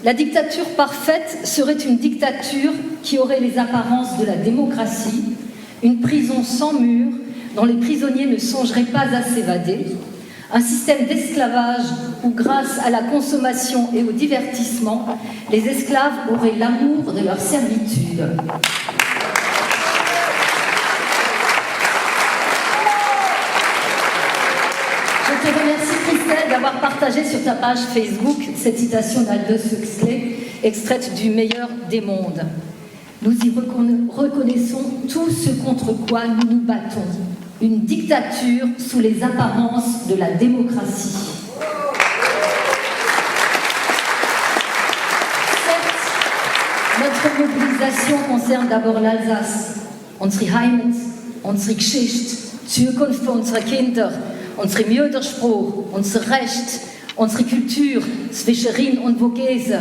La dictature parfaite serait une dictature qui aurait les apparences de la démocratie, une prison sans murs dont les prisonniers ne songeraient pas à s'évader, un système d'esclavage où, grâce à la consommation et au divertissement, les esclaves auraient l'amour de leur servitude. Je te remercie, Christelle, d'avoir partagé sur ta page Facebook cette citation d'Aldous Huxley, extraite du Meilleur des mondes. Nous y reconnaissons tout ce contre quoi nous nous battons. Une dictature sous les apparences de la démocratie. Certes, notre mobilisation concerne d'abord l'Alsace, unsere Heimat, unsere Geschichte, Zukunft für unsere Kinder, unsere Muttersprache, unser Recht, unsere Culture, zwischen Rhin und Vogese.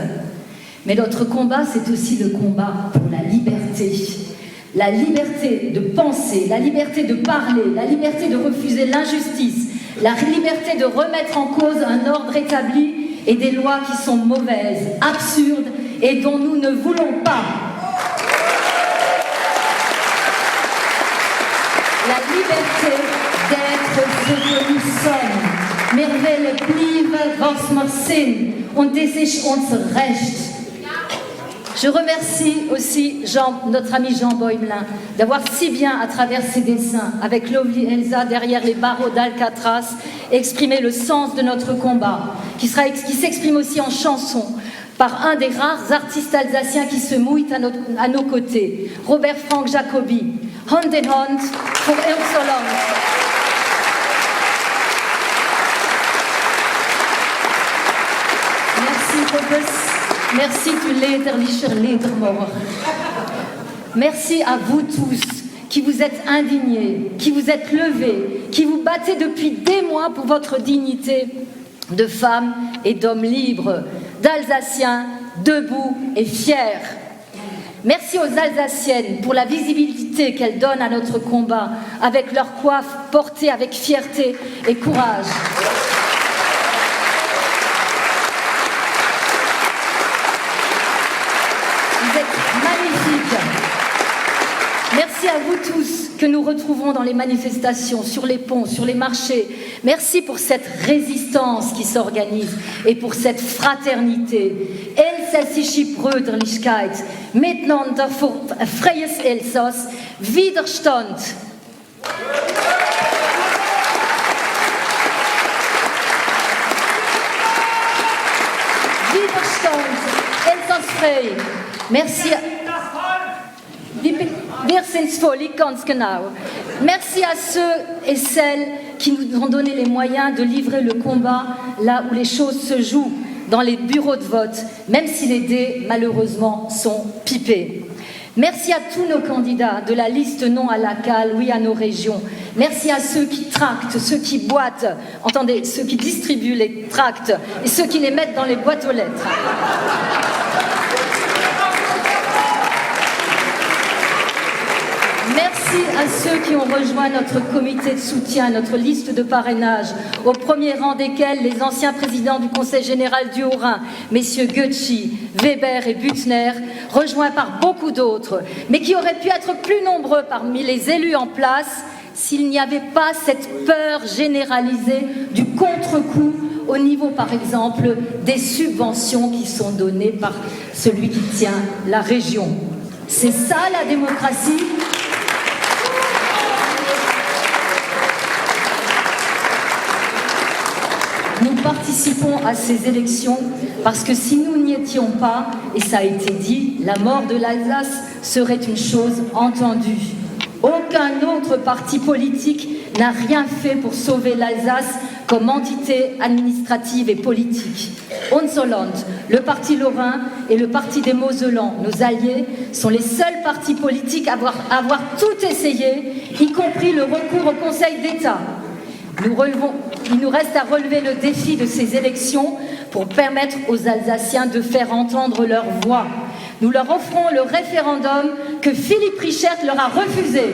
Mais notre combat, c'est aussi le combat pour la liberté. La liberté de penser, la liberté de parler, la liberté de refuser l'injustice, la liberté de remettre en cause un ordre établi et des lois qui sont mauvaises, absurdes et dont nous ne voulons pas. La liberté d'être ce que nous sommes. Wir wollen bleiben, was wir sind. Und das ist unser Recht. Je remercie aussi notre ami Jean Boimelin d'avoir si bien, à travers ses dessins, avec Lovely Elsa derrière les barreaux d'Alcatraz, exprimé le sens de notre combat, qui s'exprime aussi en chanson, par un des rares artistes alsaciens qui se mouillent à nos côtés, Robert Frank Jacobi, Hand in Hand pour Irmsoland. Merci Robert. Merci du lederlicher Ledermauer. Merci à vous tous qui vous êtes indignés, qui vous êtes levés, qui vous battez depuis des mois pour votre dignité de femmes et d'hommes libres, d'Alsaciens debout et fiers. Merci aux Alsaciennes pour la visibilité qu'elles donnent à notre combat, avec leur coiffe portée avec fierté et courage. Merci à vous tous que nous retrouvons dans les manifestations, sur les ponts, sur les marchés. Merci pour cette résistance qui s'organise et pour cette fraternité. Elsässische Brüderlichkeit, miteinander für freies Elsass, Widerstand. Widerstand, Elsass-frei. Merci. Wir sind's voll, ganz genau. Merci à ceux et celles qui nous ont donné les moyens de livrer le combat là où les choses se jouent, dans les bureaux de vote, même si les dés, malheureusement, sont pipés. Merci à tous nos candidats de la liste non à la cale, oui à nos régions. Merci à ceux qui tractent, ceux qui boitent, entendez, ceux qui distribuent les tracts et ceux qui les mettent dans les boîtes aux lettres. Merci à ceux qui ont rejoint notre comité de soutien, notre liste de parrainage, au premier rang desquels les anciens présidents du Conseil général du Haut-Rhin, messieurs Goetschi, Weber et Büttner, rejoints par beaucoup d'autres, mais qui auraient pu être plus nombreux parmi les élus en place s'il n'y avait pas cette peur généralisée du contre-coup au niveau, par exemple, des subventions qui sont données par celui qui tient la région. C'est ça la démocratie. Nous participons à ces élections parce que si nous n'y étions pas, et ça a été dit, la mort de l'Alsace serait une chose entendue. Aucun autre parti politique n'a rien fait pour sauver l'Alsace comme entité administrative et politique. Unser Land, le parti lorrain et le parti des Moselans, nos alliés, sont les seuls partis politiques à avoir tout essayé, y compris le recours au Conseil d'État. Il nous reste à relever le défi de ces élections pour permettre aux Alsaciens de faire entendre leur voix. Nous leur offrons le référendum que Philippe Richert leur a refusé.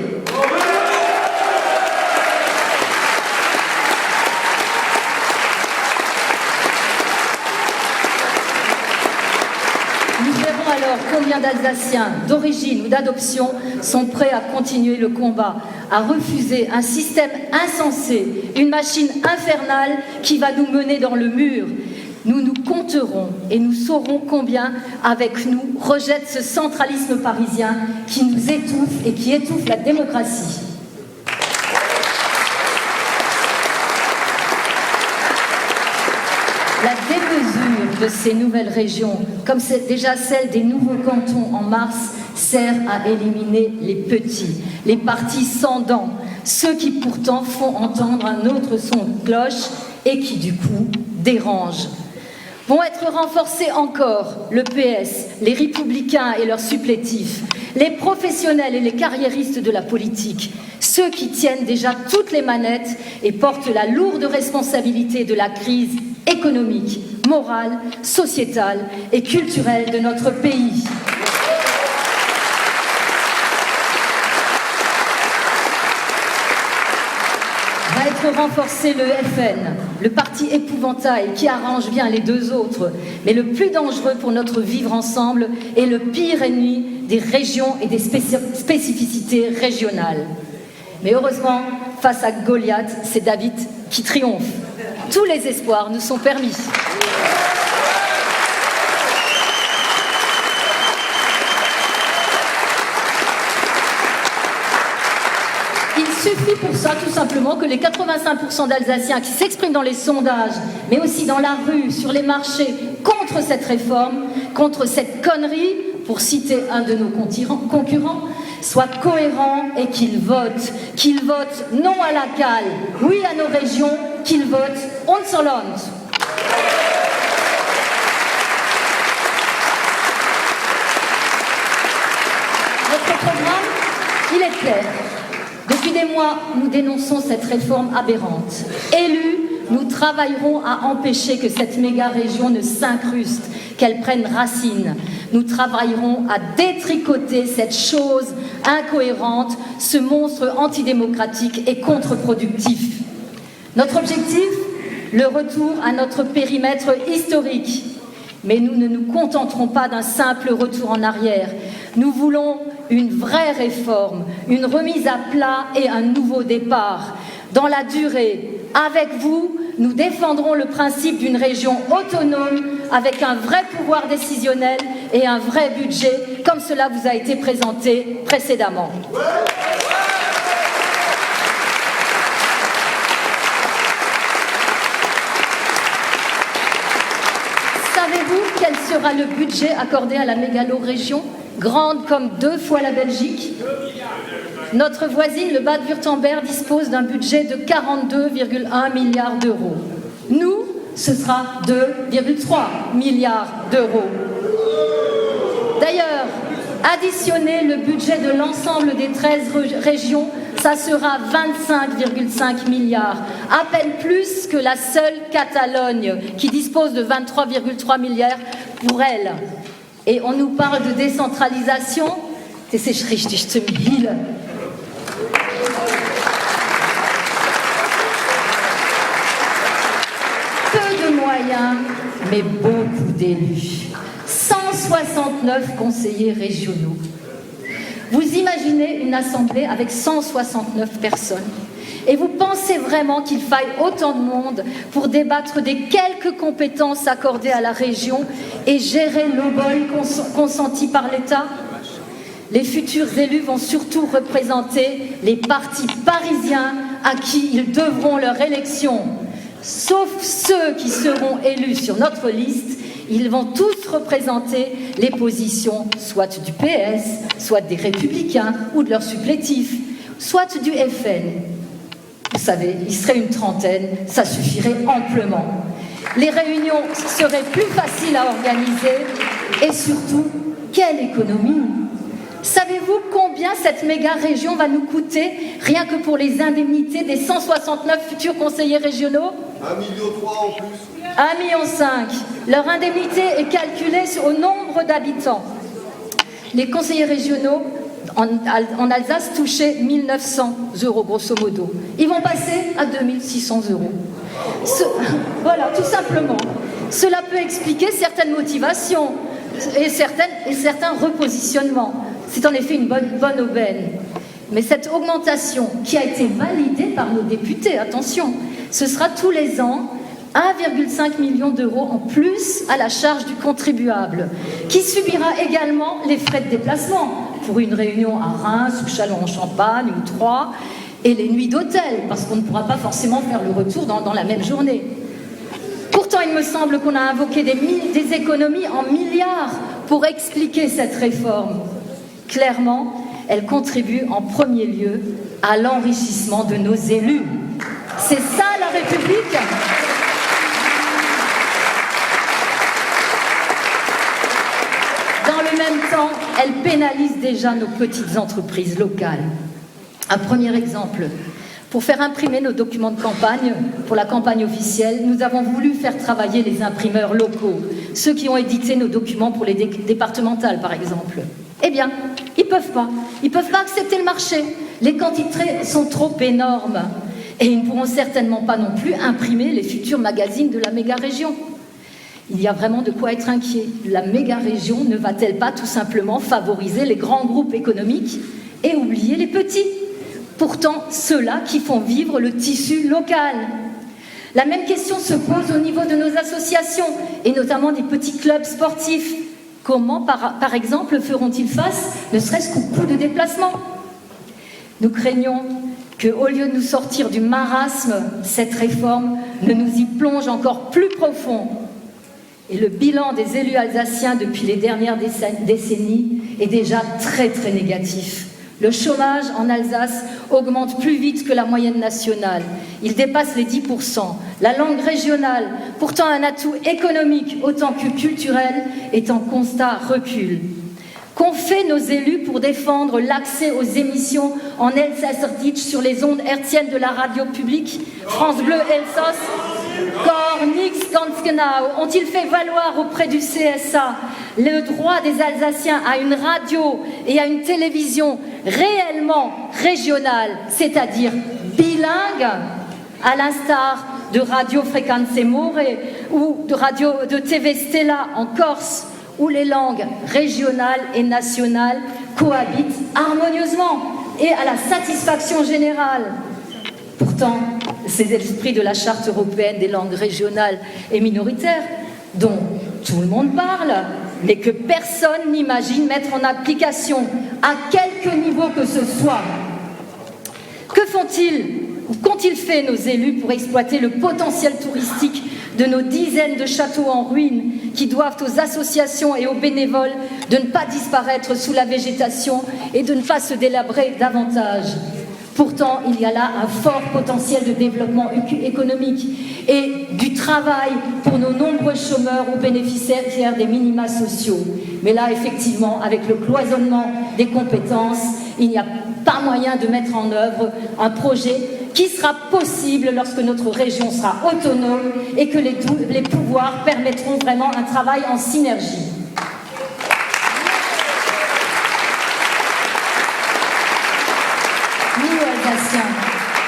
Nous verrons alors combien d'Alsaciens d'origine ou d'adoption sont prêts à continuer le combat, à refuser un système insensé, une machine infernale qui va nous mener dans le mur. Nous nous compterons et nous saurons combien, avec nous, rejette ce centralisme parisien qui nous étouffe et qui étouffe la démocratie. La démesure de ces nouvelles régions, comme c'est déjà celle des nouveaux cantons en mars, sert à éliminer les petits, les partis sans dents, ceux qui pourtant font entendre un autre son de cloche et qui du coup dérangent. Vont être renforcés encore le PS, les Républicains et leurs supplétifs, les professionnels et les carriéristes de la politique, ceux qui tiennent déjà toutes les manettes et portent la lourde responsabilité de la crise économique, morale, sociétale et culturelle de notre pays. Va être renforcé le FN, le parti épouvantail qui arrange bien les deux autres, mais le plus dangereux pour notre vivre ensemble est le pire ennemi des régions et des spécificités régionales. Mais heureusement, face à Goliath, c'est David qui triomphe. Tous les espoirs nous sont permis. Il suffit pour ça, tout simplement, que les 85% d'Alsaciens qui s'expriment dans les sondages, mais aussi dans la rue, sur les marchés, contre cette réforme, contre cette connerie, pour citer un de nos concurrents, soient cohérents et qu'ils votent non à la cale, oui à nos régions, qu'ils votent unser Land. Notre programme, il est clair. Depuis des mois, nous dénonçons cette réforme aberrante. Élus, nous travaillerons à empêcher que cette méga-région ne s'incruste, qu'elle prenne racine. Nous travaillerons à détricoter cette chose incohérente, ce monstre antidémocratique et contre-productif. Notre objectif, le retour à notre périmètre historique. Mais nous ne nous contenterons pas d'un simple retour en arrière. Nous voulons une vraie réforme, une remise à plat et un nouveau départ. Dans la durée, avec vous, nous défendrons le principe d'une région autonome avec un vrai pouvoir décisionnel et un vrai budget, comme cela vous a été présenté précédemment. Savez-vous quel sera le budget accordé à la mégalo-région, grande comme 2 fois la Belgique? Notre voisine, le Bade-Wurtemberg, dispose d'un budget de 42,1 milliards d'euros. Nous, ce sera 2,3 milliards d'euros. D'ailleurs, additionner le budget de l'ensemble des 13 régions, ça sera 25,5 milliards, à peine plus que la seule Catalogne, qui dispose de 23,3 milliards pour elle. Et on nous parle de décentralisation. Das ist richtig zum Heulen. Peu de moyens, mais beaucoup d'élus. 169 conseillers régionaux. Vous imaginez une assemblée avec 169 personnes et vous pensez vraiment qu'il faille autant de monde pour débattre des quelques compétences accordées à la région et gérer l'obol consenti par l'État? Les futurs élus vont surtout représenter les partis parisiens à qui ils devront leur élection. Sauf ceux qui seront élus sur notre liste, ils vont tous représenter les positions soit du PS, soit des Républicains ou de leurs supplétifs, soit du FN. Vous savez, il serait une trentaine, ça suffirait amplement. Les réunions seraient plus faciles à organiser et surtout, quelle économie! Savez-vous combien cette méga-région va nous coûter, rien que pour les indemnités des 169 futurs conseillers régionaux? 1,3 million en plus. 1,5 million. Leur indemnité est calculée au nombre d'habitants. Les conseillers régionaux en Alsace touchaient 1 900 euros, grosso modo. Ils vont passer à 2 600 euros. Voilà, tout simplement. Cela peut expliquer certaines motivations. et certains repositionnements. C'est en effet une bonne aubaine. Mais cette augmentation qui a été validée par nos députés, attention, ce sera tous les ans 1,5 million d'euros en plus à la charge du contribuable, qui subira également les frais de déplacement pour une réunion à Reims ou Châlons-en-Champagne ou Troyes, et les nuits d'hôtel, parce qu'on ne pourra pas forcément faire le retour dans la même journée. Pourtant, il me semble qu'on a invoqué des économies en milliards pour expliquer cette réforme. Clairement, elle contribue en premier lieu à l'enrichissement de nos élus. C'est ça la République. Dans le même temps, elle pénalise déjà nos petites entreprises locales. Un premier exemple. Pour faire imprimer nos documents de campagne, pour la campagne officielle, nous avons voulu faire travailler les imprimeurs locaux, ceux qui ont édité nos documents pour les départementales, par exemple. Eh bien, ils peuvent pas. Ils peuvent pas accepter le marché. Les quantités sont trop énormes. Et ils ne pourront certainement pas non plus imprimer les futurs magazines de la méga-région. Il y a vraiment de quoi être inquiet. La méga-région ne va-t-elle pas tout simplement favoriser les grands groupes économiques et oublier les petits ? Pourtant, ceux-là qui font vivre le tissu local. La même question se pose au niveau de nos associations, et notamment des petits clubs sportifs. Comment, par exemple, feront-ils face, ne serait-ce qu'au coût de déplacement ? Nous craignons qu'au lieu de nous sortir du marasme, cette réforme ne nous y plonge encore plus profond. Et le bilan des élus alsaciens depuis les dernières décennies est déjà très très négatif. Le chômage en Alsace augmente plus vite que la moyenne nationale. Il dépasse les 10%. La langue régionale, pourtant un atout économique autant que culturel, est en constat recul. Qu'ont fait nos élus pour défendre l'accès aux émissions en Elsass-Ditch sur les ondes hertziennes de la radio publique, France Bleu Elsass? Gar nichts ganz genau. Ont-ils fait valoir auprès du CSA le droit des Alsaciens à une radio et à une télévision réellement régionale, c'est-à-dire bilingue, à l'instar de Radio Frequenze More ou de TV Stella en Corse, où les langues régionales et nationales cohabitent harmonieusement et à la satisfaction générale. Pourtant, ces esprits de la Charte européenne des langues régionales et minoritaires, dont tout le monde parle, mais que personne n'imagine mettre en application, à quelque niveau que ce soit. Que font-ils ou qu'ont-ils fait nos élus pour exploiter le potentiel touristique de nos dizaines de châteaux en ruine qui doivent aux associations et aux bénévoles de ne pas disparaître sous la végétation et de ne pas se délabrer davantage? Pourtant, il y a là un fort potentiel de développement économique et du travail pour nos nombreux chômeurs ou bénéficiaires des minima sociaux. Mais là, effectivement, avec le cloisonnement des compétences, il n'y a pas moyen de mettre en œuvre un projet qui sera possible lorsque notre région sera autonome et que les pouvoirs permettront vraiment un travail en synergie.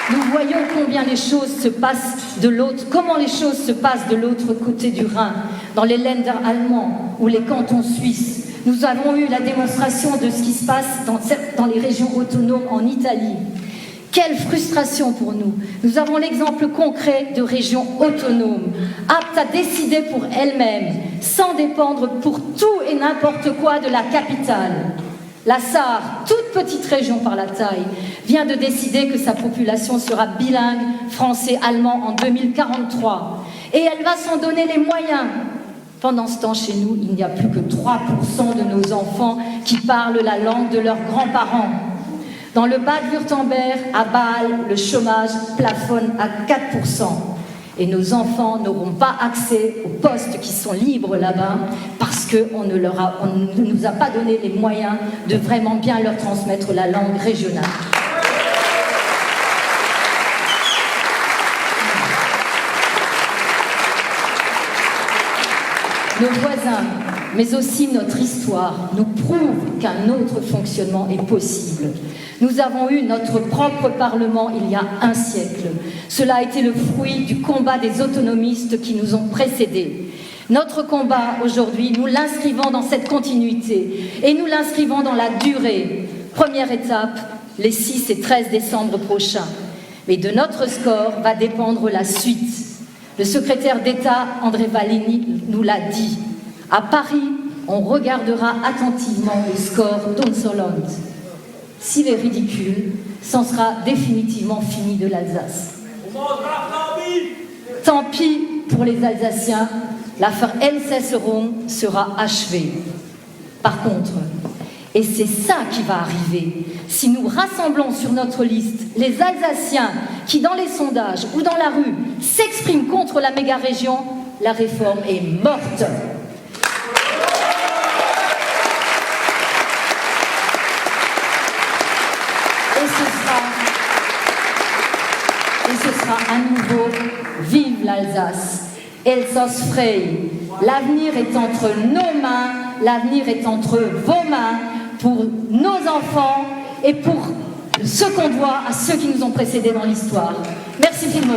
Nous voyons combien les choses se passent de l'autre, comment les choses se passent de l'autre côté du Rhin, dans les Länder allemands ou les cantons suisses. Nous avons eu la démonstration de ce qui se passe dans les régions autonomes en Italie. Quelle frustration pour nous. Nous avons l'exemple concret de régions autonomes, aptes à décider pour elles-mêmes, sans dépendre pour tout et n'importe quoi de la capitale. La Sarre, toute petite région par la taille, vient de décider que sa population sera bilingue français-allemand en 2043. Et elle va s'en donner les moyens. Pendant ce temps, chez nous, il n'y a plus que 3% de nos enfants qui parlent la langue de leurs grands-parents. Dans le Bade-Wurtemberg, à Bâle, le chômage plafonne à 4%. Et nos enfants n'auront pas accès aux postes qui sont libres là-bas parce qu'on ne nous a pas donné les moyens de vraiment bien leur transmettre la langue régionale. Nos voisins, mais aussi notre histoire, nous prouvent qu'un autre fonctionnement est possible. Nous avons eu notre propre Parlement il y a un siècle. Cela a été le fruit du combat des autonomistes qui nous ont précédés. Notre combat aujourd'hui, nous l'inscrivons dans cette continuité et nous l'inscrivons dans la durée. Première étape, les 6 et 13 décembre prochains. Mais de notre score va dépendre la suite. Le secrétaire d'État André Vallini nous l'a dit. À Paris, on regardera attentivement le score d'Unserland. S'il est ridicule, c'en sera définitivement fini de l'Alsace. Tant pis pour les Alsaciens, l'affaire Elsässerung sera achevée. Par contre, et c'est ça qui va arriver, si nous rassemblons sur notre liste les Alsaciens qui, dans les sondages ou dans la rue, s'expriment contre la méga-région, la réforme est morte. Et ce sera à nouveau vive l'Alsace. Elsass frei. L'avenir est entre nos mains, l'avenir est entre vos mains, pour nos enfants et pour ce qu'on doit à ceux qui nous ont précédés dans l'histoire. Merci Filmo.